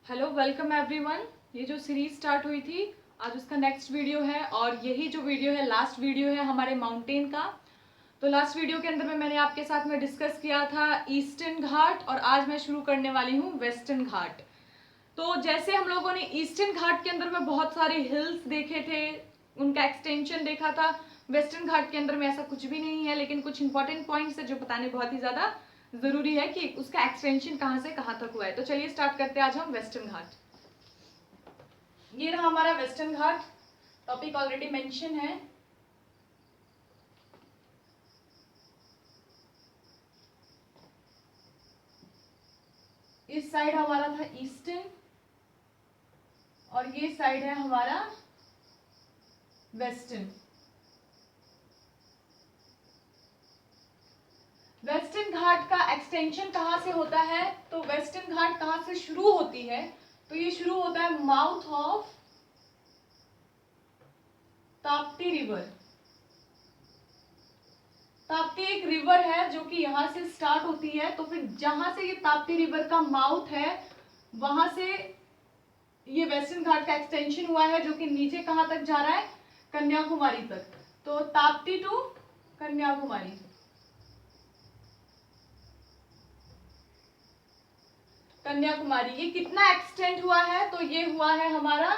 Hello welcome everyone. ये जो series start हुई थी आज उसका नेक्स्ट वीडियो है और यही जो वीडियो है लास्ट वीडियो है हमारे माउंटेन का। तो लास्ट वीडियो के अंदर में मैंने आपके साथ में डिस्कस किया था ईस्टर्न घाट और आज मैं शुरू करने वाली हूँ वेस्टर्न घाट। तो जैसे हम लोगों ने ईस्टर्न घाट के अंदर में बहुत सारे हिल्स देखे थे, उनका एक्सटेंशन देखा था। वेस्टर्न घाट के अंदर में ऐसा कुछ भी नहीं है, लेकिन कुछ इंपॉर्टेंट पॉइंट्स है जो बताने बहुत ही ज़्यादा ज़रूरी है कि उसका एक्सटेंशन कहाँ से कहाँ तक हुआ है। तो चलिए स्टार्ट करते हैं आज हम वेस्टर्न घाट। ये रहा हमारा वेस्टर्न घाट, टॉपिक ऑलरेडी मेंशन है। इस साइड हमारा था ईस्टर्न और ये साइड है हमारा वेस्टर्न। वेस्टर्न घाट का एक्सटेंशन कहाँ से होता है? तो वेस्टर्न घाट कहाँ से शुरू होती है? तो ये शुरू होता है mouth of Tapti river. Tapti एक रिवर है जो कि यहाँ से स्टार्ट होती है। तो फिर जहां से ये ताप्ती रिवर का माउथ है वहां से ये वेस्टर्न घाट का एक्सटेंशन हुआ है जो कि नीचे कहाँ तक जा रहा है? कन्याकुमारी तक। तो ताप्ती टू कन्याकुमारी। कन्याकुमारी ये कितना एक्सटेंड हुआ है? तो ये हुआ है हमारा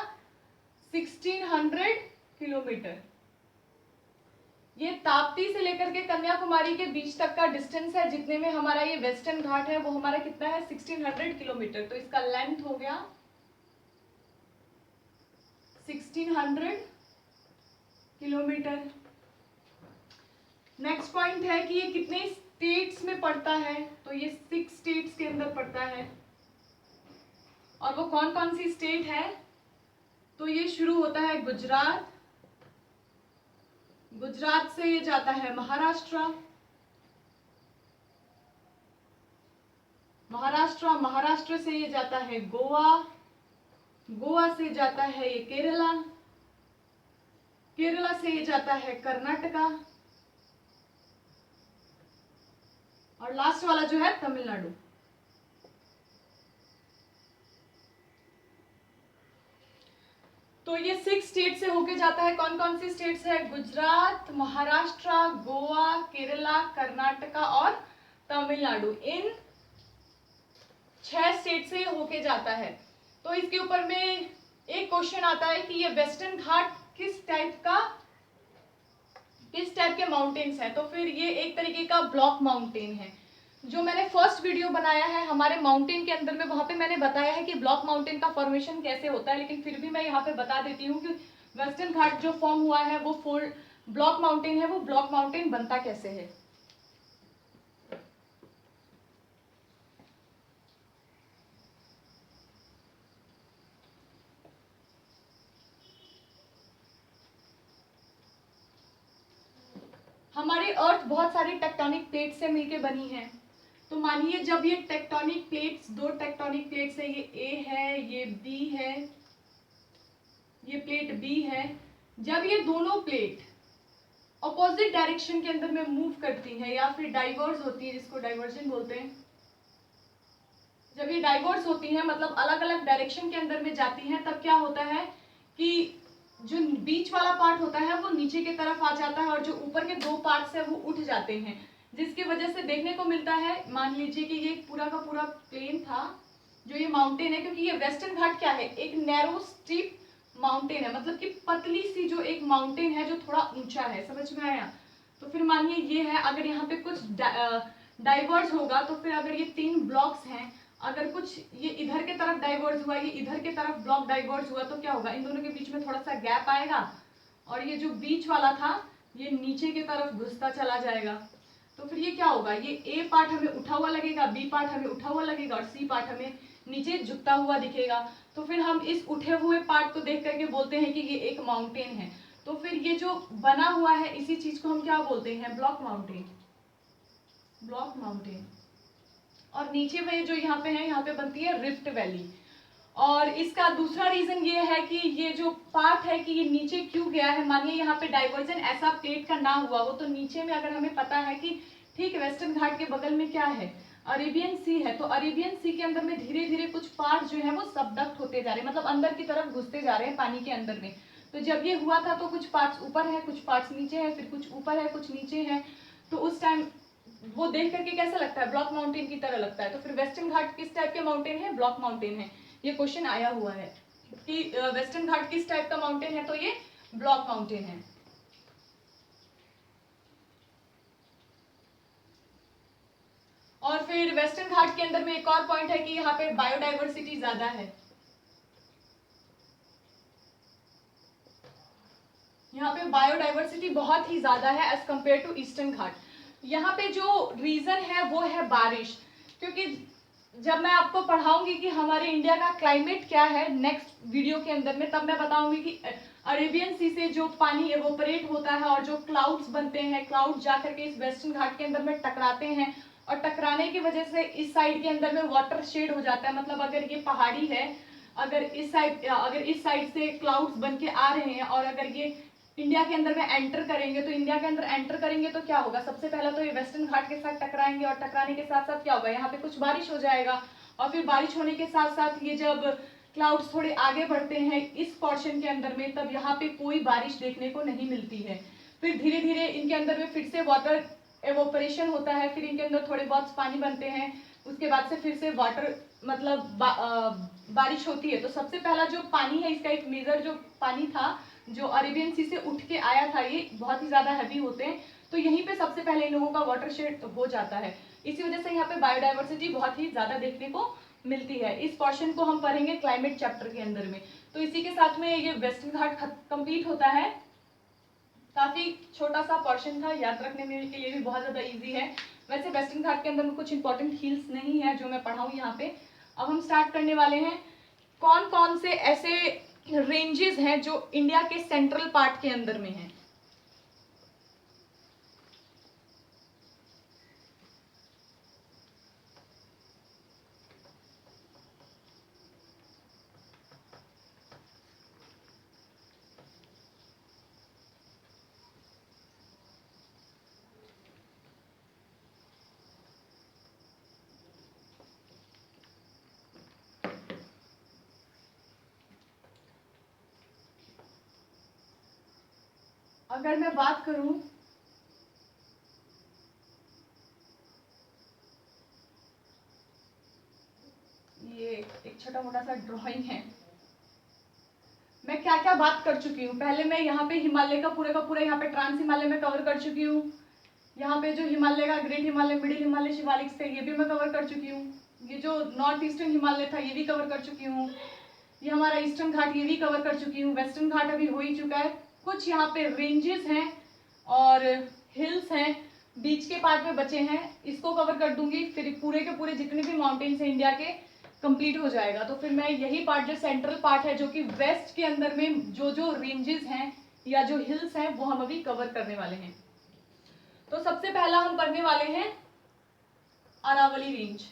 1600 किलोमीटर। ये ताप्ती से लेकर के कन्याकुमारी के बीच तक का डिस्टेंस है, जितने में हमारा ये वेस्टर्न घाट है वो हमारा कितना है? 1600 किलोमीटर। तो इसका लेंथ हो गया 1600 किलोमीटर। नेक्स्ट पॉइंट है कि ये कितने स्टेट्स में पड़ता है? तो ये 6 स्टेट्स के अंदर पड़ता है। और वो कौन कौन सी स्टेट है? तो ये शुरू होता है गुजरात, गुजरात से ये जाता है महाराष्ट्र, महाराष्ट्र से ये जाता है गोवा, गोवा से जाता है ये केरला, केरला से ये जाता है कर्नाटका और लास्ट वाला जो है तमिलनाडु। तो ये 6 स्टेट से होके जाता है। कौन कौन सी स्टेट्स है? गुजरात, महाराष्ट्र, गोवा, केरला, कर्नाटका और तमिलनाडु। इन 6 स्टेट से होके जाता है। तो इसके ऊपर में एक क्वेश्चन आता है कि ये वेस्टर्न घाट किस टाइप के माउंटेन्स है? तो फिर ये एक तरीके का ब्लॉक माउंटेन है। जो मैंने फर्स्ट वीडियो बनाया है हमारे माउंटेन के अंदर में, वहां पे मैंने बताया है कि ब्लॉक माउंटेन का फॉर्मेशन कैसे होता है, लेकिन फिर भी मैं यहाँ पे बता देती हूँ कि वेस्टर्न घाट जो फॉर्म हुआ है वो फोल्ड ब्लॉक माउंटेन है। वो ब्लॉक माउंटेन बनता कैसे है? हमारी अर्थ बहुत सारी टेक्टोनिक प्लेट से मिलके बनी है। तो मानिए जब ये टेक्टोनिक प्लेट्स, 2 टेक्टोनिक प्लेट्स है, ये ए है, ये बी है, ये प्लेट बी है। जब ये दोनों प्लेट अपोजिट डायरेक्शन के अंदर में मूव करती है या फिर डाइवर्स होती है, जिसको डाइवर्जन बोलते हैं, जब ये डाइवर्स होती है मतलब अलग अलग डायरेक्शन के अंदर में जाती हैं, तब क्या होता है कि जो बीच वाला पार्ट होता है वो नीचे की तरफ आ जाता है और जो ऊपर के 2 पार्ट्स है वो उठ जाते हैं, जिसकी वजह से देखने को मिलता है, मान लीजिए कि ये पूरा का पूरा प्लेन था जो ये माउंटेन है, क्योंकि ये वेस्टर्न घाट क्या है? एक नैरो स्टीप माउंटेन है, मतलब कि पतली सी जो एक माउंटेन है जो थोड़ा ऊंचा है। समझ में आया? तो फिर मानिए ये है, अगर यहाँ पे कुछ डाइवर्स होगा तो फिर अगर ये 3 ब्लॉक्स हैं, अगर कुछ ये इधर के तरफ डाइवर्स हुआ, ये इधर के तरफ ब्लॉक डाइवर्स हुआ, तो क्या होगा? इन दोनों के बीच में थोड़ा सा गैप आएगा और ये जो बीच वाला था ये नीचे की तरफ घुसता चला जाएगा। तो फिर ये क्या होगा? ये ए पार्ट हमें उठा हुआ लगेगा, बी पार्ट हमें उठा हुआ लगेगा और सी पार्ट हमें नीचे झुकता हुआ दिखेगा। तो फिर हम इस उठे हुए पार्ट को देख करके बोलते हैं कि ये एक माउंटेन है। तो फिर ये जो बना हुआ है इसी चीज को हम क्या बोलते हैं? Block mountain, block mountain. और नीचे में जो यहाँ पे है, यहाँ पे बनती है रिफ्ट वैली। और इसका दूसरा रीजन ये है कि ये जो पार्ट है कि ये नीचे क्यों गया है, मानिए यहाँ पे डाइवर्जन ऐसा प्लेट का ना हुआ हो तो नीचे में अगर हमें पता है कि ठीक वेस्टर्न घाट के बगल में क्या है, अरेबियन सी है, तो अरेबियन सी के अंदर में धीरे धीरे कुछ पार्ट जो है वो सबडक्ट होते जा रहे हैं, मतलब अंदर की तरफ घुसते जा रहे हैं पानी के अंदर में। तो जब ये हुआ था तो कुछ पार्ट्स ऊपर है, कुछ पार्ट्स नीचे है, फिर कुछ ऊपर है, कुछ नीचे है। तो उस टाइम वो देख करके कैसा लगता है, ब्लॉक माउंटेन की तरह लगता है। तो फिर वेस्टर्न घाट किस टाइप के माउंटेन है, ब्लॉक माउंटेन है। ये क्वेश्चन आया हुआ है कि वेस्टर्न घाट किस टाइप का माउंटेन है, तो ये ब्लॉक माउंटेन है। और फिर वेस्टर्न घाट के अंदर में एक और पॉइंट है कि यहाँ पे बायोडाइवर्सिटी ज्यादा है। यहाँ पे बायोडाइवर्सिटी बहुत ही ज्यादा है एज कंपेयर टू ईस्टर्न घाट। यहाँ पे जो रीजन है वो है बारिश, क्योंकि जब मैं आपको पढ़ाऊंगी कि हमारे इंडिया का क्लाइमेट क्या है नेक्स्ट वीडियो के अंदर में, तब मैं बताऊंगी कि अरेबियन सी से जो पानी एवोपरेट होता है और जो क्लाउड्स बनते हैं, क्लाउड जाकर के इस वेस्टर्न घाट के अंदर में टकराते हैं, और टकराने की वजह से इस साइड के अंदर में वाटर शेड हो जाता है। मतलब अगर ये पहाड़ी है, अगर इस साइड से क्लाउड्स बन के आ रहे हैं और अगर ये इंडिया के अंदर में एंटर करेंगे, तो इंडिया के अंदर एंटर करेंगे तो क्या होगा, सबसे पहला तो ये वेस्टर्न घाट के साथ टकराएंगे, और टकराने के साथ साथ क्या होगा, यहाँ पे कुछ बारिश हो जाएगा। और फिर बारिश होने के साथ साथ ये जब क्लाउड्स थोड़े आगे बढ़ते हैं इस पोर्शन के अंदर में, तब यहाँ पे कोई बारिश देखने को नहीं मिलती है। फिर धीरे धीरे इनके अंदर में फिर से वाटर एवोपरेशन होता है, फिर इनके अंदर थोड़े बहुत पानी बनते हैं, उसके बाद से फिर से वाटर मतलब बारिश होती है। तो सबसे पहला जो पानी है, इसका एक मेजर जो पानी था जो अरेबियन सी से उठ के आया था, ये बहुत ही ज्यादा हैवी होते हैं, तो यहीं पे सबसे पहले इन लोगों का वाटर शेड हो जाता है। इसी वजह से यहाँ पे बायोडाइवर्सिटी बहुत ही ज्यादा देखने को मिलती है। इस पोर्शन को हम पढ़ेंगे क्लाइमेट चैप्टर के अंदर में। तो इसी के साथ में ये वेस्टर्न घाट कंप्लीट होता है। काफी छोटा सा पोर्शन था, याद रखने में के लिए भी बहुत ज्यादा इजी है। वैसे वेस्टर्न घाट के अंदर में कुछ इंपॉर्टेंट हिल्स नहीं है जो मैं पढ़ाऊँ यहाँ पे। अब हम स्टार्ट करने वाले हैं, कौन कौन से ऐसे रेंजेस हैं जो इंडिया के सेंट्रल पार्ट के अंदर में हैं। अगर मैं बात करूं ये एक छोटा मोटा सा ड्राइंग है, मैं क्या क्या बात कर चुकी हूँ। पहले मैं यहाँ पे हिमालय का पूरा यहाँ पे ट्रांस हिमालय में कवर कर चुकी हूँ। यहाँ पे जो हिमालय का ग्रेट हिमालय, मिडिल हिमालय, शिवालिक थे, ये भी मैं कवर कर चुकी हूँ। ये जो नॉर्थ ईस्टर्न हिमालय था ये भी कवर कर चुकी हूँ। ये हमारा ईस्टर्न घाट ये भी कवर कर चुकी हूँ। वेस्टर्न घाट अभी हो ही चुका है। कुछ यहाँ पे रेंजेस हैं और हिल्स हैं, बीच के पार्ट में बचे हैं, इसको कवर कर दूंगी, फिर पूरे के पूरे जितने भी माउंटेन्स हैं इंडिया के कंप्लीट हो जाएगा। तो फिर मैं यही पार्ट जो सेंट्रल पार्ट है, जो कि वेस्ट के अंदर में जो जो रेंजेस हैं या जो हिल्स हैं, वो हम अभी कवर करने वाले हैं। तो सबसे पहला हम पढ़ने वाले हैं अरावली रेंज।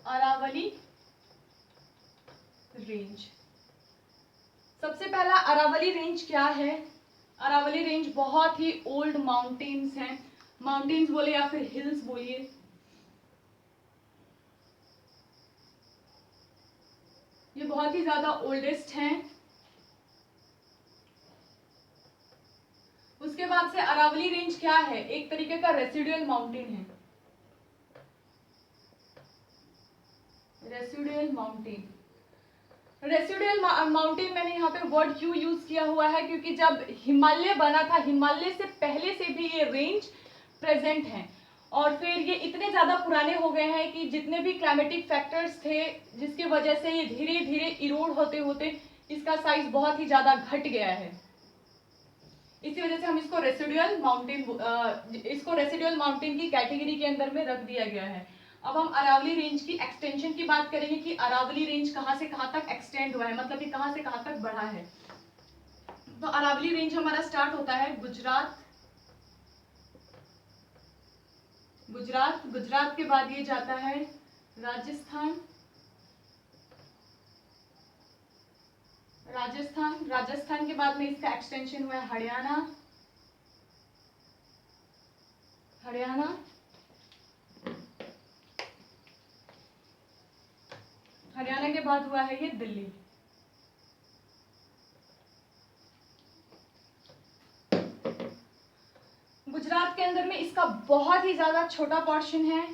अरावली रेंज, सबसे पहला अरावली रेंज क्या है। अरावली रेंज बहुत ही ओल्ड माउंटेन्स हैं, माउंटेन्स बोले या फिर हिल्स बोलिए। ये बहुत ही ज्यादा ओल्डेस्ट हैं। उसके बाद से अरावली रेंज क्या है, एक तरीके का रेसिडुअल माउंटेन है। रेसिडुअल माउंटेन, रेसिडुअल माउंटेन मैंने यहाँ पे वर्ड क्यों यूज किया हुआ है, क्योंकि जब हिमालय बना था, हिमालय से पहले से भी ये रेंज प्रेजेंट है, और फिर ये इतने ज्यादा पुराने हो गए हैं कि जितने भी क्लाइमेटिक फैक्टर्स थे जिसकी वजह से ये धीरे धीरे इरोड होते होते इसका साइज बहुत ही ज्यादा घट गया है। इसी वजह से हम इसको रेसिडुअल माउंटेन की कैटेगरी के अंदर में रख दिया गया है। अब हम अरावली रेंज की एक्सटेंशन की बात करेंगे कि अरावली रेंज कहां से कहां तक एक्सटेंड हुआ है, मतलब कि कहां से कहां तक बढ़ा है। तो अरावली रेंज हमारा स्टार्ट होता है गुजरात, गुजरात के बाद ये जाता है राजस्थान, राजस्थान के बाद में इसका एक्सटेंशन हुआ है हरियाणा, हरियाणा, हरियाणा के बाद हुआ है ये दिल्ली। गुजरात के अंदर में इसका बहुत ही ज्यादा छोटा पोर्शन है,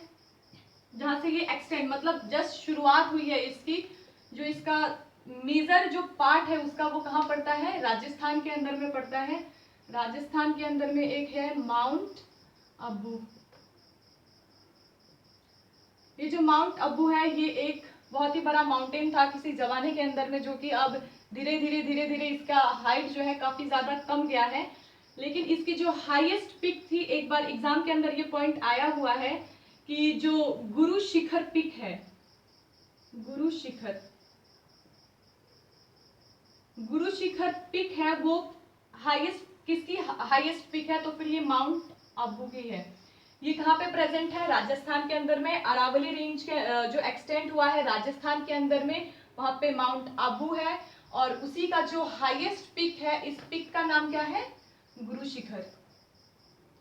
जहां से ये एक्सटेंड मतलब जस्ट शुरुआत हुई है इसकी। जो इसका मेजर जो पार्ट है उसका वो कहाँ पड़ता है, राजस्थान के अंदर में पड़ता है। राजस्थान के अंदर में एक है माउंट आबू। ये जो माउंट आबू है ये एक बहुत ही बड़ा माउंटेन था किसी जमाने के अंदर में, जो कि अब धीरे धीरे इसका हाइट जो है काफी ज्यादा कम गया है। लेकिन इसकी जो हाईएस्ट पिक थी, एक बार एग्जाम के अंदर ये पॉइंट आया हुआ है कि जो गुरु शिखर पिक है, गुरु शिखर पिक है, वो हाईएस्ट किसकी हाईएस्ट पिक है, तो फिर ये माउंट आबू की है। ये कहाँ पे प्रेजेंट है, राजस्थान के अंदर में। अरावली रेंज के जो एक्सटेंड हुआ है राजस्थान के अंदर में, वहां पे माउंट आबू है। और उसी का जो हाईएस्ट पिक है, इस पिक का नाम क्या है, गुरु शिखर।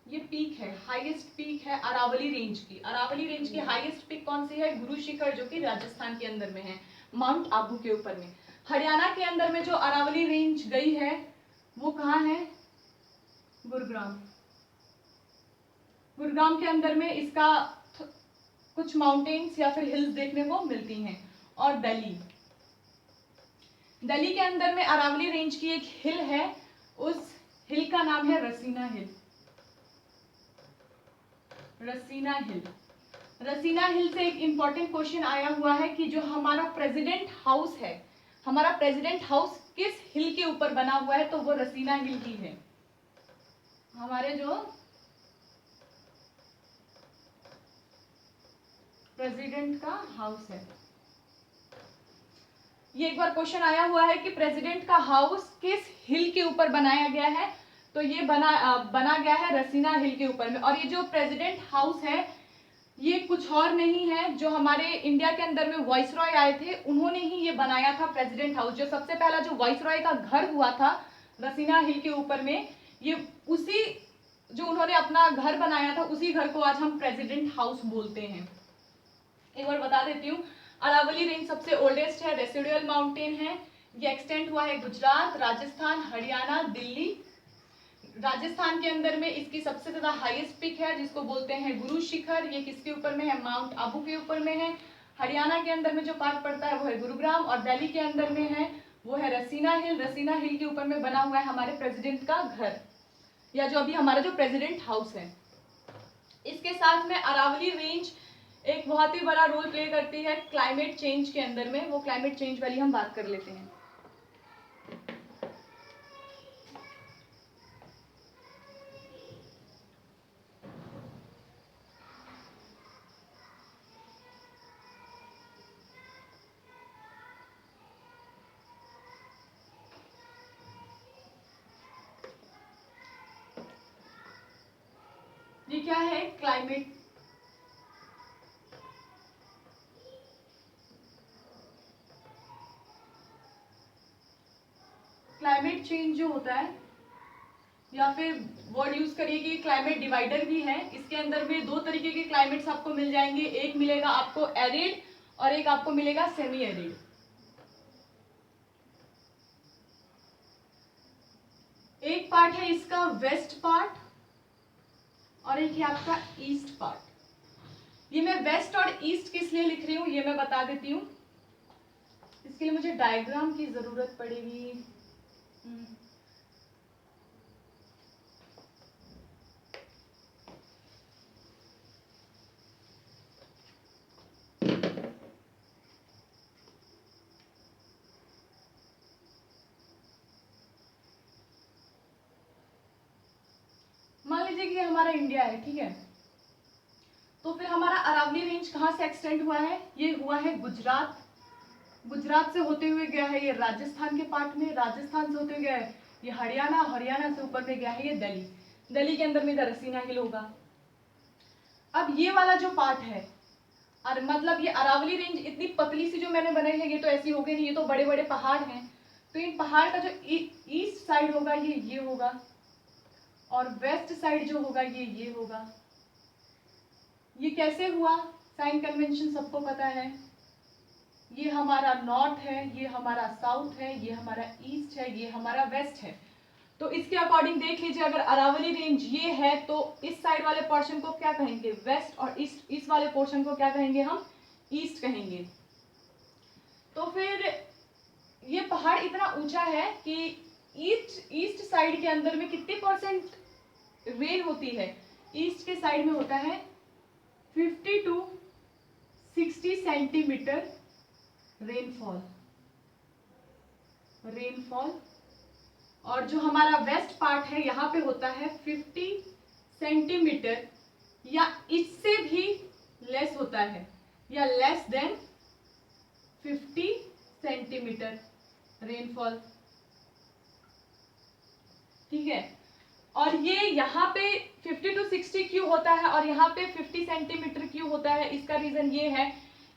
ये पीक है, हाईएस्ट पीक है अरावली रेंज की। अरावली रेंज की हाईएस्ट पीक कौन सी है, गुरु शिखर, जो कि राजस्थान के अंदर में है, माउंट आबू के ऊपर में। हरियाणा के अंदर में जो अरावली रेंज गई है वो कहाँ है, गुरुग्राम। गुरुग्राम के अंदर में इसका कुछ माउंटेन्स या फिर हिल्स देखने को मिलती हैं। और दिल्ली के अंदर में अरावली रेंज की एक हिल है, उस हिल का नाम है रसीना हिल। रसीना हिल से एक इंपॉर्टेंट क्वेश्चन आया हुआ है कि जो हमारा प्रेसिडेंट हाउस है, हमारा प्रेसिडेंट हाउस किस हिल के ऊपर बना हुआ है, तो वो रसीना हिल की है। हमारे जो प्रेसिडेंट का हाउस है, ये एक बार क्वेश्चन आया हुआ है कि प्रेसिडेंट का हाउस किस हिल के ऊपर बनाया गया है, तो ये बना गया है रसीना हिल के ऊपर में। और ये जो प्रेसिडेंट हाउस है ये कुछ और नहीं है, जो हमारे इंडिया के अंदर में वाइसरॉय आए थे उन्होंने ही ये बनाया था प्रेसिडेंट हाउस। जो सबसे पहला जो वाइसरॉय का घर हुआ था रसीना हिल के ऊपर में, ये उसी जो उन्होंने अपना घर बनाया था उसी घर को आज हम प्रेसिडेंट हाउस बोलते हैं। एक बार बता देती हूँ, अरावली रेंज सबसे ओल्डेस्ट है, रेसिडुअल माउंटेन है। ये एक्सटेंड हुआ है गुजरात, राजस्थान, हरियाणा, दिल्ली। राजस्थान के अंदर में इसकी सबसे ज्यादा हाईएस्ट पिक है जिसको बोलते हैं गुरु शिखर। ये किसके ऊपर में है, माउंट आबू के ऊपर में है। हरियाणा के अंदर में जो पार्ट पड़ता है वो है गुरुग्राम। और दिल्ली के अंदर में है वो है रसीना हिल। रसीना हिल के ऊपर में बना हुआ है हमारे प्रेसिडेंट का घर, या जो अभी हमारा जो प्रेसिडेंट हाउस है। इसके साथ में अरावली रेंज एक बहुत ही बड़ा रोल प्ले करती है क्लाइमेट चेंज के अंदर में। वो क्लाइमेट चेंज वाली हम बात कर लेते हैं। ये क्या है, क्लाइमेट चेंज जो होता है, या फिर वर्ड यूज करिए कि क्लाइमेट डिवाइडर भी है। इसके अंदर में दो तरीके के क्लाइमेट्स आपको मिल जाएंगे, एक मिलेगा आपको एरिड और एक आपको मिलेगा सेमी एरिड। एक पार्ट है इसका वेस्ट पार्ट और एक है आपका ईस्ट पार्ट। ये मैं वेस्ट और ईस्ट किस लिए लिख रही हूँ ये मैं बता देती हूँ। इसके लिए मुझे डायग्राम की जरूरत पड़ेगी। मान लीजिए कि हमारा इंडिया है, ठीक है, तो फिर हमारा अरावली रेंज कहाँ से एक्सटेंड हुआ है, ये हुआ है गुजरात। गुजरात से होते हुए गया है ये राजस्थान के पार्ट में, राजस्थान से होते हुए गया है ये हरियाणा, हरियाणा से ऊपर में गया है ये दिल्ली। दिल्ली के अंदर में इधर रसीना हिल होगा। अब ये वाला जो पार्ट है, और मतलब ये अरावली रेंज इतनी पतली सी जो मैंने बनाई है, ये तो ऐसी हो गई नहीं, ये तो बड़े बड़े पहाड़ हैं। तो इन पहाड़ का जो ईस्ट साइड होगा ये होगा, और वेस्ट साइड जो होगा ये होगा। ये कैसे हुआ, साइन कन्वेंशन सबको पता है। ये हमारा नॉर्थ है, ये हमारा साउथ है, ये हमारा ईस्ट है, ये हमारा वेस्ट है। तो इसके अकॉर्डिंग देख लीजिए, अगर अरावली रेंज ये है तो इस साइड वाले पोर्शन को क्या कहेंगे, वेस्ट, और इस वाले पोर्शन को क्या कहेंगे, हम ईस्ट कहेंगे। तो फिर ये पहाड़ इतना ऊंचा है कि ईस्ट साइड के अंदर में कितने परसेंट रेन होती है, ईस्ट के साइड में होता है 50 to 60 सेंटीमीटर रेनफॉल। और जो हमारा वेस्ट पार्ट है यहाँ पे होता है 50 सेंटीमीटर या इससे भी लेस होता है, या लेस देन 50 सेंटीमीटर रेनफॉल। ठीक है, और ये यहाँ पे 50 to 60 क्यों होता है और यहाँ पे 50 सेंटीमीटर क्यों होता है, इसका रीजन ये है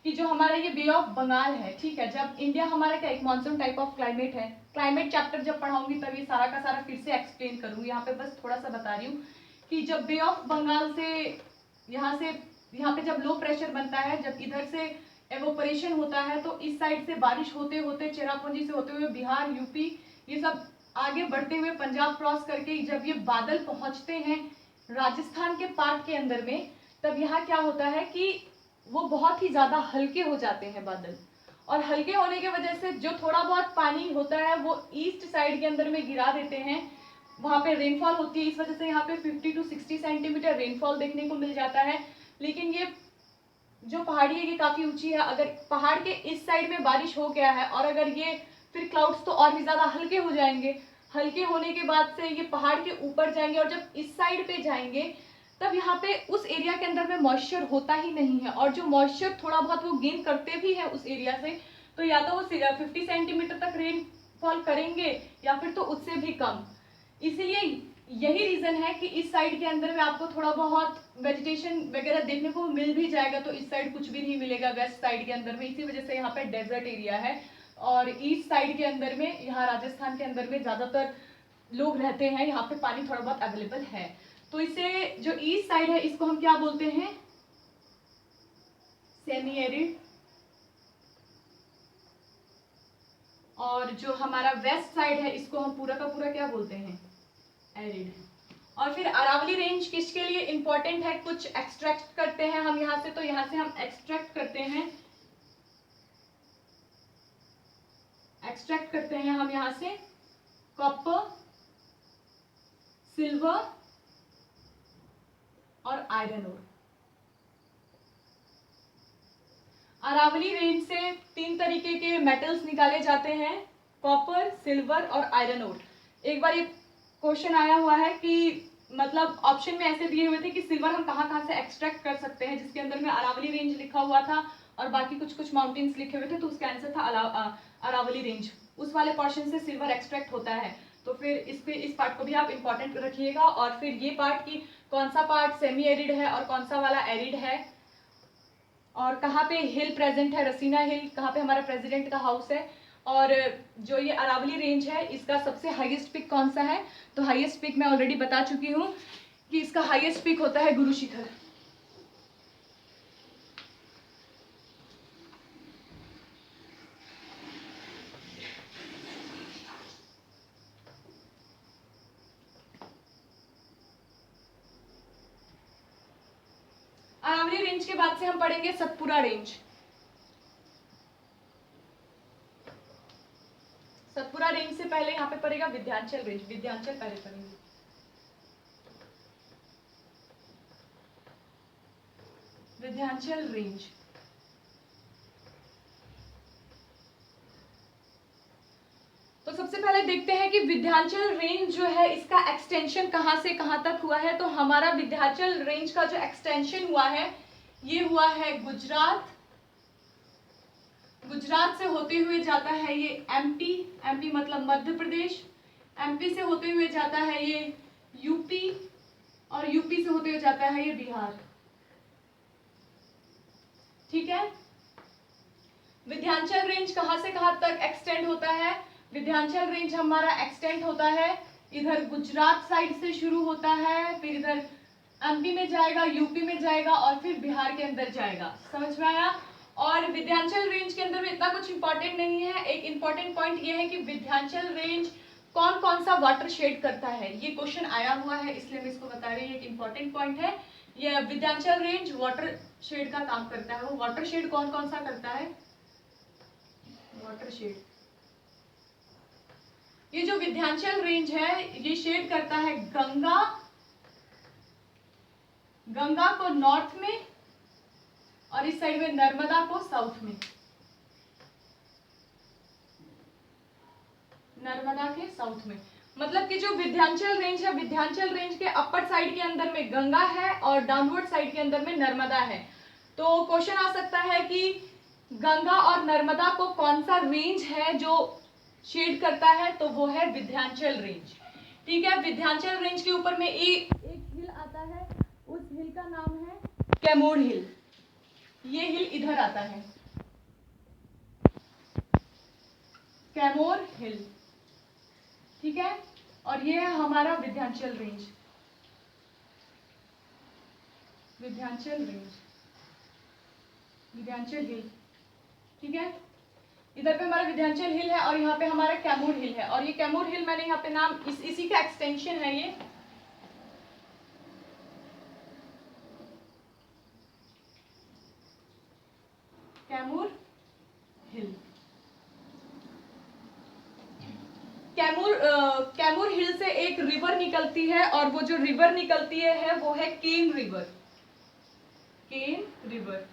कि जो हमारा ये बे ऑफ बंगाल है, ठीक है, जब इंडिया हमारा क्या एक मानसून टाइप ऑफ क्लाइमेट है, क्लाइमेट चैप्टर जब पढ़ाऊंगी तब ये सारा का सारा फिर से एक्सप्लेन करूंगी, यहाँ पे बस थोड़ा सा बता रही हूँ कि जब बे ऑफ बंगाल से यहाँ पे जब लो प्रेशर बनता है, जब इधर से एवोपरेशन होता है, तो इस साइड से बारिश होते होते चेरापूंजी से होते हुए बिहार, यूपी, ये सब आगे बढ़ते हुए पंजाब क्रॉस करके जब ये बादल पहुंचते हैं राजस्थान के पार्ट के अंदर में, तब यहाँ क्या होता है कि वो बहुत ही ज्यादा हल्के हो जाते हैं बादल, और हल्के होने की वजह से जो थोड़ा बहुत पानी होता है वो ईस्ट साइड के अंदर में गिरा देते हैं, वहां पे रेनफॉल होती है, इस वजह से यहाँ पे 50 to 60 सेंटीमीटर रेनफॉल देखने को मिल जाता है। लेकिन ये जो पहाड़ी है ये काफी ऊंची है, अगर पहाड़ के इस साइड में बारिश हो गया है और अगर ये फिर क्लाउड्स तो और भी ज्यादा हल्के हो जाएंगे, हल्के होने के बाद से ये पहाड़ के ऊपर जाएंगे, और जब इस साइड पे जाएंगे तब यहाँ पे उस एरिया के अंदर में मॉइस्चर होता ही नहीं है, और जो मॉइस्चर थोड़ा बहुत वो गेन करते भी है उस एरिया से, तो या तो वो 50 सेंटीमीटर तक रेनफॉल करेंगे या फिर तो उससे भी कम। इसीलिए यही रीजन है कि इस साइड के अंदर में आपको थोड़ा बहुत वेजिटेशन वगैरह देखने को मिल भी जाएगा, तो इस साइड कुछ भी नहीं मिलेगा वेस्ट साइड के अंदर में, इसी वजह से यहाँ पे डेजर्ट एरिया है। और ईस्ट साइड के अंदर में, यहाँ राजस्थान के अंदर में ज्यादातर लोग रहते हैं, यहाँ पे पानी थोड़ा बहुत अवेलेबल है। तो इसे जो ईस्ट साइड है इसको हम क्या बोलते हैं, सेमी एरिड, और जो हमारा वेस्ट साइड है इसको हम पूरा का पूरा क्या बोलते हैं, एरिड। और फिर अरावली रेंज किसके लिए इंपॉर्टेंट है, कुछ एक्सट्रैक्ट करते हैं हम यहाँ से, तो यहाँ से हम एक्सट्रैक्ट करते हैं हम यहाँ से कॉपर, सिल्वर और आयरन ओर। अरावली रेंज से 3 तरीके के मेटल्स निकाले जाते हैं, कॉपर, सिल्वर और आयरन ओर। एक बार ये क्वेश्चन आया हुआ है कि मतलब ऑप्शन में ऐसे दिए हुए थे कि सिल्वर हम कहाँ से एक्सट्रैक्ट कर सकते हैं, जिसके अंदर में अरावली रेंज लिखा हुआ था और बाकी कुछ माउंटेन्स लिखे हुए थे, तो उसका आंसर था अरावली रेंज, उस वाले पोर्शन से सिल्वर एक्सट्रैक्ट होता है। तो फिर इस पार्ट को भी आप इंपॉर्टेंट रखिएगा। और फिर ये पार्ट की कौन सा पार्ट सेमी एरिड है और कौन सा वाला एरिड है, और कहाँ पे हिल प्रेजेंट है, रसीना हिल, कहाँ पे हमारा प्रेसिडेंट का हाउस है, और जो ये अरावली रेंज है इसका सबसे हाईएस्ट पिक कौन सा है, तो हाईएस्ट पिक मैं ऑलरेडी बता चुकी हूँ कि इसका हाईएस्ट पिक होता है गुरु शिखर। अरावली रेंज के बाद से हम पढ़ेंगे सतपुरा रेंज। सतपुरा रेंज से पहले यहाँ पे पड़ेगा विंध्याचल रेंज, विंध्याचल पहले पढ़ेंगे। विंध्याचल रेंज, तो सबसे पहले देखते हैं कि विंध्याचल रेंज जो है इसका एक्सटेंशन कहाँ से कहाँ तक हुआ है। तो हमारा विंध्याचल रेंज का जो एक्सटेंशन हुआ है ये हुआ है गुजरात, गुजरात से होते हुए जाता है ये एमपी, एमपी मतलब मध्य प्रदेश, एमपी से होते हुए जाता है ये यूपी, और यूपी से होते हुए जाता है ये बिहार। ठीक है, विंध्याचल रेंज कहाँ से कहाँ तक एक्सटेंड होता है, विंध्याचल रेंज हमारा एक्सटेंड होता है इधर गुजरात साइड से शुरू होता है, फिर इधर एमपी में जाएगा, यूपी में जाएगा और फिर बिहार के अंदर जाएगा। समझ में आया? और विंध्याचल रेंज के अंदर में इतना कुछ इंपॉर्टेंट नहीं है। एक इंपॉर्टेंट पॉइंट ये है कि विंध्याचल रेंज कौन कौन सा वाटर शेड करता है, ये क्वेश्चन आया हुआ है, इसलिए मैं इसको बता रही हूँ। एक इंपॉर्टेंट पॉइंट है, ये विंध्याचल रेंज वाटर शेड का काम करता है। वो वाटर शेड कौन कौन सा करता है? वाटर शेड, ये जो विंध्याचल रेंज है ये शेड करता है गंगा को नॉर्थ में और इस साइड में नर्मदा को साउथ में, नर्मदा के साउथ में। मतलब कि जो विंध्याचल रेंज है, विंध्याचल रेंज के अपर साइड के अंदर में गंगा है और डाउनवर्ड साइड के अंदर में नर्मदा है। तो क्वेश्चन आ सकता है कि गंगा और नर्मदा को कौन सा रेंज है जो शेड करता है, तो वो है विंध्याचल रेंज। ठीक है, विंध्याचल रेंज के ऊपर में एक हिल आता है, उस हिल का नाम है कैमूर हिल। ये हिल इधर आता है, कैमूर हिल। ठीक है, और ये है हमारा विंध्याचल रेंज, विंध्याचल रेंज, विंध्याचल हिल। ठीक है, इधर पे हमारा विंध्याचल हिल है और यहाँ पे हमारा कैमूर हिल है। और ये कैमूर हिल मैंने यहाँ पे नाम इसी का एक्सटेंशन है, ये कैमूर हिल। कैमूर हिल से एक रिवर निकलती है और वो जो रिवर निकलती है वो है केन रिवर। केन रिवर,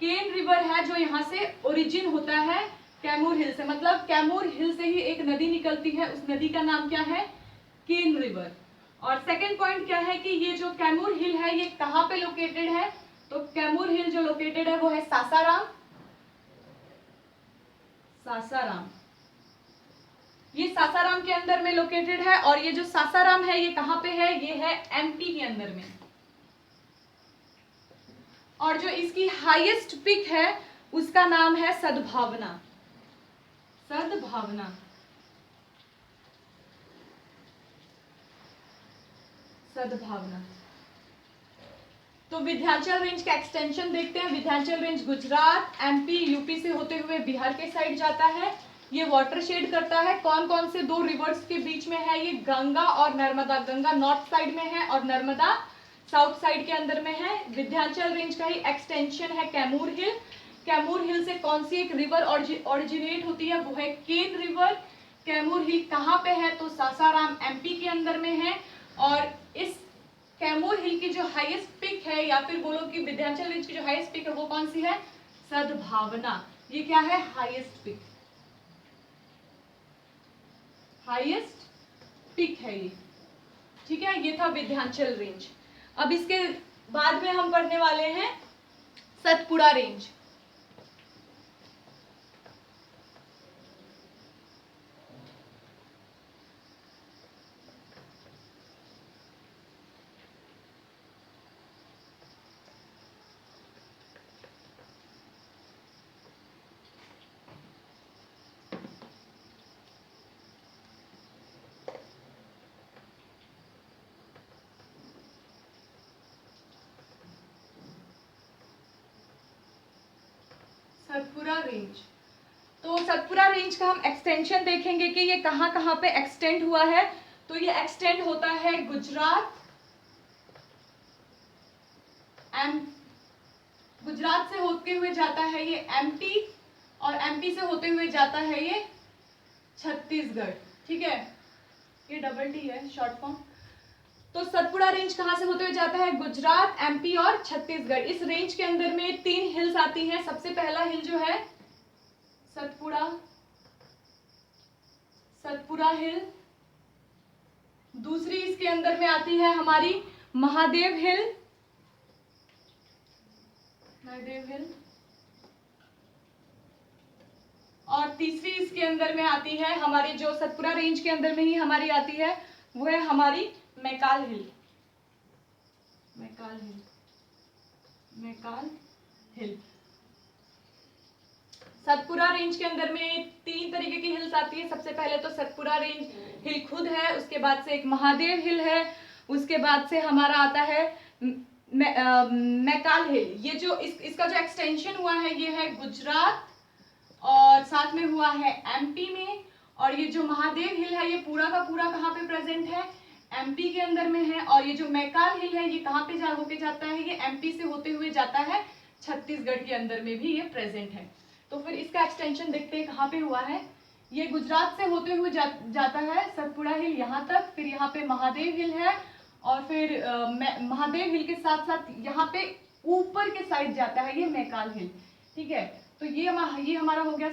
केन रिवर है जो यहाँ से ओरिजिन होता है कैमूर हिल से। मतलब कैमूर हिल से ही एक नदी निकलती है, उस नदी का नाम क्या है? केन रिवर। और सेकंड पॉइंट क्या है कि ये जो कैमूर हिल है ये कहाँ पे लोकेटेड है? तो कैमूर हिल जो लोकेटेड है वो है सासाराम, सासाराम। ये सासाराम के अंदर में लोकेटेड है। और ये जो सासाराम है ये कहाँ पे है? ये है एमपी के अंदर में। और जो इसकी हाईएस्ट पिक है उसका नाम है सद्भावना, सद्भावना, सद्भावना। तो विंध्याचल रेंज का एक्सटेंशन देखते हैं। Vindhyachal range Gujarat, MP, UP से होते हुए बिहार के साइड जाता है। ये वाटर शेड करता है कौन कौन से दो रिवर्स के बीच में है? ये गंगा और नर्मदा। गंगा नॉर्थ साइड में है और नर्मदा साउथ साइड के अंदर में है। विंध्याचल रेंज का ही एक्सटेंशन है कैमूर हिल। कैमूर हिल से कौन सी एक रिवर ऑरिजिनेट होती है? वो है केन रिवर। कैमूर हिल कहाँ पे है? तो सासाराम एमपी के अंदर में है। और इस कैमूर हिल की जो हाईएस्ट पिक है, या फिर बोलो कि विंध्याचल रेंज की जो हाईएस्ट पिक है वो कौन सी है? सद्भावना। ये क्या है? हाईएस्ट पिक, हाईएस्ट पिक है ये। ठीक है, ये था विंध्याचल रेंज। अब इसके बाद में हम पढ़ने वाले हैं सतपुड़ा रेंज। सतपुड़ा रेंज, तो सतपुड़ा रेंज का हम एक्सटेंशन देखेंगे कि ये कहाँ कहाँ पे एक्सटेंड हुआ है। तो ये एक्सटेंड होता है गुजरात, गुजरात से होते हुए जाता है ये एमपी, और एमपी से होते हुए जाता है ये छत्तीसगढ़। ठीक है, ये डबल टी है शॉर्ट फॉर्म। तो सतपुड़ा रेंज कहाँ से होते हुए जाता है? गुजरात, एमपी और छत्तीसगढ़। इस रेंज के अंदर में 3 हिल्स आती हैं। सबसे पहला हिल जो है सतपुड़ा, सतपुड़ा हिल। दूसरी इसके अंदर में आती है हमारी महादेव हिल, महादेव हिल। और तीसरी इसके अंदर में आती है हमारी, जो सतपुड़ा रेंज के अंदर में ही हमारी आती है, वो है हमारी मैकाल हिल, मैकाल हिल, मैकाल हिल। सतपुड़ा रेंज के अंदर में 3 तरीके की हिल्स आती है। सबसे पहले तो सतपुड़ा रेंज हिल खुद है, उसके बाद से एक महादेव हिल है, उसके बाद से हमारा आता है मैकाल हिल। ये जो इसका जो एक्सटेंशन हुआ है ये है गुजरात और साथ में हुआ है एमपी में। और ये जो महादेव हिल है ये पूरा का पूरा कहाँ पे प्रेजेंट है, एमपी के अंदर में है। और ये जो मैकाल हिल है ये कहाँ पे होके जाता है, ये एमपी से होते हुए जाता है छत्तीसगढ़ के अंदर में भी ये प्रेजेंट है। तो फिर इसका एक्सटेंशन देखते हैं कहाँ पे हुआ है। ये गुजरात से होते हुए जाता है सतपुड़ा हिल यहाँ तक, फिर यहाँ पे महादेव हिल है और फिर महादेव हिल के साथ साथ यहाँ पे ऊपर के साइड जाता है ये मैकाल हिल। ठीक है, तो ये हमारा हो गया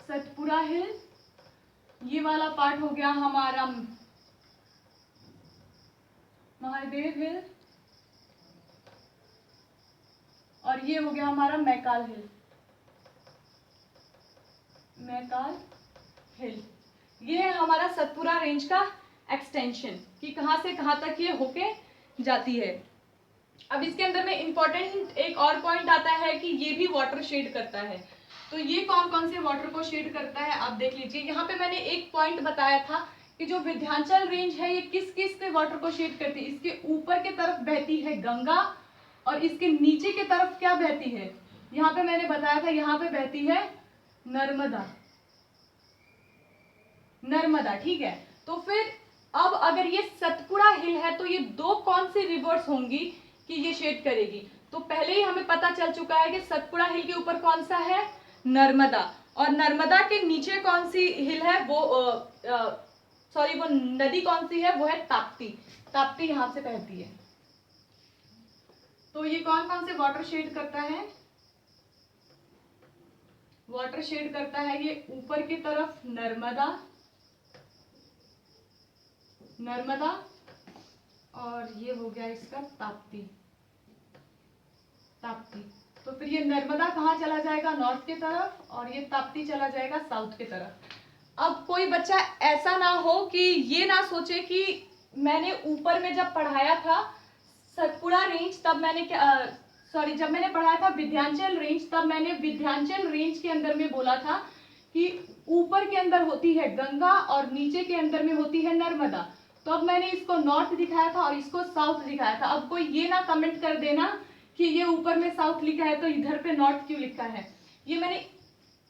सतपुड़ा हिल। ये वाला पार्ट हो गया हमारा महादेव हिल और ये हो गया हमारा मैकाल हिल। ये है हमारा सतपुड़ा रेंज का एक्सटेंशन कि कहां से कहां तक ये होके जाती है। अब इसके अंदर में इंपॉर्टेंट एक और पॉइंट आता है कि ये भी वाटर शेड करता है। तो ये कौन कौन से वाटर को शेड करता है आप देख लीजिए। यहाँ पे मैंने एक पॉइंट बताया था कि जो विंध्याचल रेंज है ये किस किस के वाटर को शेड करती है। इसके ऊपर के तरफ बहती है गंगा और इसके नीचे के तरफ क्या बहती है, यहाँ पे मैंने बताया था यहाँ पे बहती है नर्मदा। ठीक है, तो फिर अब अगर ये सतपुड़ा हिल है तो ये दो कौन सी रिवर्स होंगी कि ये शेड करेगी। तो पहले ही हमें पता चल चुका है कि सतपुड़ा हिल के ऊपर कौन सा है, नर्मदा। और नर्मदा के नीचे कौन सी हिल है वो वो नदी कौन सी है, वो है ताप्ती यहां से बहती है। तो ये कौन कौन से वाटर शेड करता है, वाटर शेड करता है ये ऊपर की तरफ नर्मदा और ये हो गया इसका ताप्ती। तो फिर ये नर्मदा कहाँ चला जाएगा, नॉर्थ की तरफ, और ये ताप्ती चला जाएगा साउथ की तरफ। अब कोई बच्चा ऐसा ना हो कि ये ना सोचे कि मैंने ऊपर में जब पढ़ाया था सतपुड़ा रेंज तब मैंने जब मैंने पढ़ाया था विंध्याचल रेंज तब मैंने विंध्याचल रेंज के अंदर में बोला था कि ऊपर के अंदर होती है गंगा और नीचे के अंदर में होती है नर्मदा। तो अब मैंने इसको नॉर्थ दिखाया था और इसको साउथ दिखाया था। अब कोई ये ना कमेंट कर देना कि ये ऊपर में साउथ लिखा है तो इधर पे नॉर्थ क्यों लिखा है। ये मैंने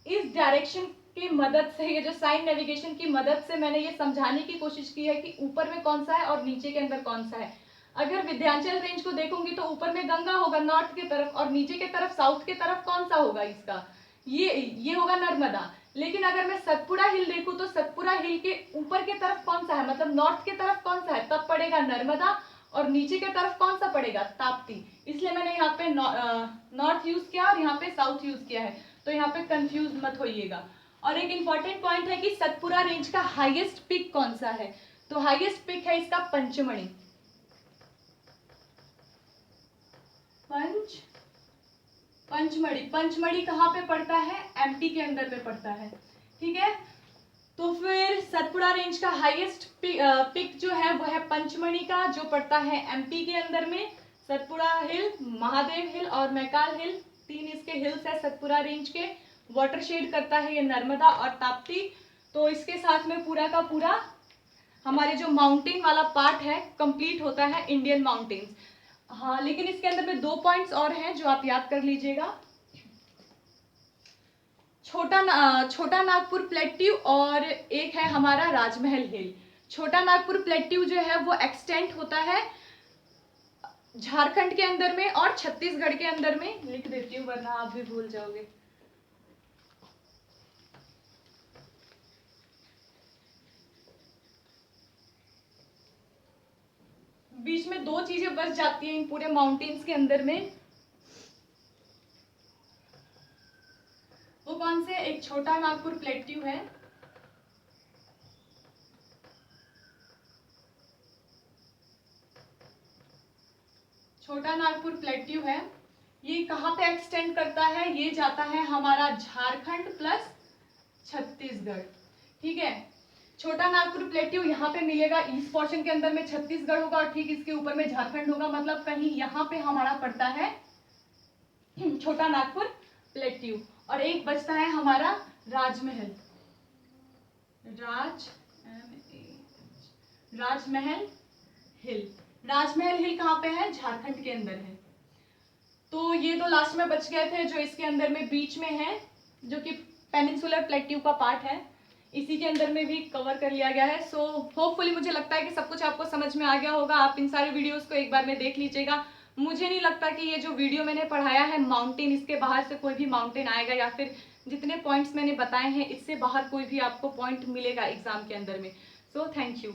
इस डायरेक्शन की मदद से, ये जो साइन नेविगेशन की मदद से मैंने ये समझाने की कोशिश की है कि ऊपर में कौन सा है और नीचे के अंदर कौन सा है। अगर विंध्याचल रेंज को देखूंगी तो ऊपर में गंगा होगा नॉर्थ की तरफ और नीचे की तरफ साउथ की तरफ कौन सा होगा इसका, ये होगा नर्मदा। लेकिन अगर मैं सतपुड़ा हिल देखूं तो सतपुड़ा हिल के ऊपर के तरफ कौन सा है, मतलब नॉर्थ के तरफ कौन सा है, तब पड़ेगा नर्मदा और नीचे के तरफ कौन सा पड़ेगा, ताप्ती। इसलिए मैंने यहाँ पे नॉर्थ यूज किया और यहाँ पे साउथ यूज किया है, तो यहाँ पे कंफ्यूज मत होइएगा। और एक इंपॉर्टेंट पॉइंट है कि सतपुड़ा रेंज का हाईएस्ट पिक कौन सा है, तो हाईएस्ट पिक है इसका पंचमढ़ी। पंचमढ़ी कहाँ पे पड़ता है, एमपी के अंदर में पड़ता है। ठीक है, तो फिर सतपुड़ा रेंज का हाईएस्ट पिक जो है वो है पंचमढ़ी का, जो पड़ता है एमपी के अंदर में। सतपुड़ा हिल, महादेव हिल और मैकाल हिल, तीन इसके हिल्स है सतपुड़ा रेंज के। वाटर शेड करता है ये नर्मदा और ताप्ती। तो इसके साथ में पूरा का पूरा हमारे जो माउंटेन वाला पार्ट है कंप्लीट होता है, इंडियन माउंटेन्स। हाँ, लेकिन इसके अंदर में 2 पॉइंट्स और हैं जो आप याद कर लीजिएगा। छोटा नागपुर प्लेट्यू और एक है हमारा राजमहल हिल। छोटा नागपुर प्लेट्यू जो है वो एक्सटेंड होता है झारखंड के अंदर में और छत्तीसगढ़ के अंदर में। लिख देती हूँ वरना आप भी भूल जाओगे। बीच में 2 चीजें बच जाती हैं इन पूरे माउंटेन्स के अंदर में, वो कौन से, एक छोटा नागपुर प्लेट्यू है ये कहाँ पे एक्सटेंड करता है, ये जाता है हमारा झारखंड प्लस छत्तीसगढ़। ठीक है, छोटा नागपुर प्लेट्यू यहाँ पे मिलेगा, ईस्ट पोर्शन के अंदर में छत्तीसगढ़ होगा और ठीक इसके ऊपर में झारखंड होगा, मतलब कहीं यहाँ पे हमारा पड़ता है छोटा नागपुर प्लेट्यू। और एक बचता है हमारा राजमहल हिल। राजमहल हिल कहाँ पे है? झारखंड के अंदर है। तो ये दो लास्ट में बच गए थे जो इसके अंदर में बीच में है, जो कि पेनिनसुलर प्लेट्यू का पार्ट है, इसी के अंदर में भी कवर कर लिया गया है। सो होपफुली मुझे लगता है कि सब कुछ आपको समझ में आ गया होगा। आप इन सारे वीडियोस को एक बार में देख लीजिएगा। मुझे नहीं लगता कि ये जो वीडियो मैंने पढ़ाया है माउंटेन, इसके बाहर से कोई भी माउंटेन आएगा, या फिर जितने पॉइंट्स मैंने बताए हैं इससे बाहर कोई भी आपको पॉइंट मिलेगा एग्जाम के अंदर में। So thank you.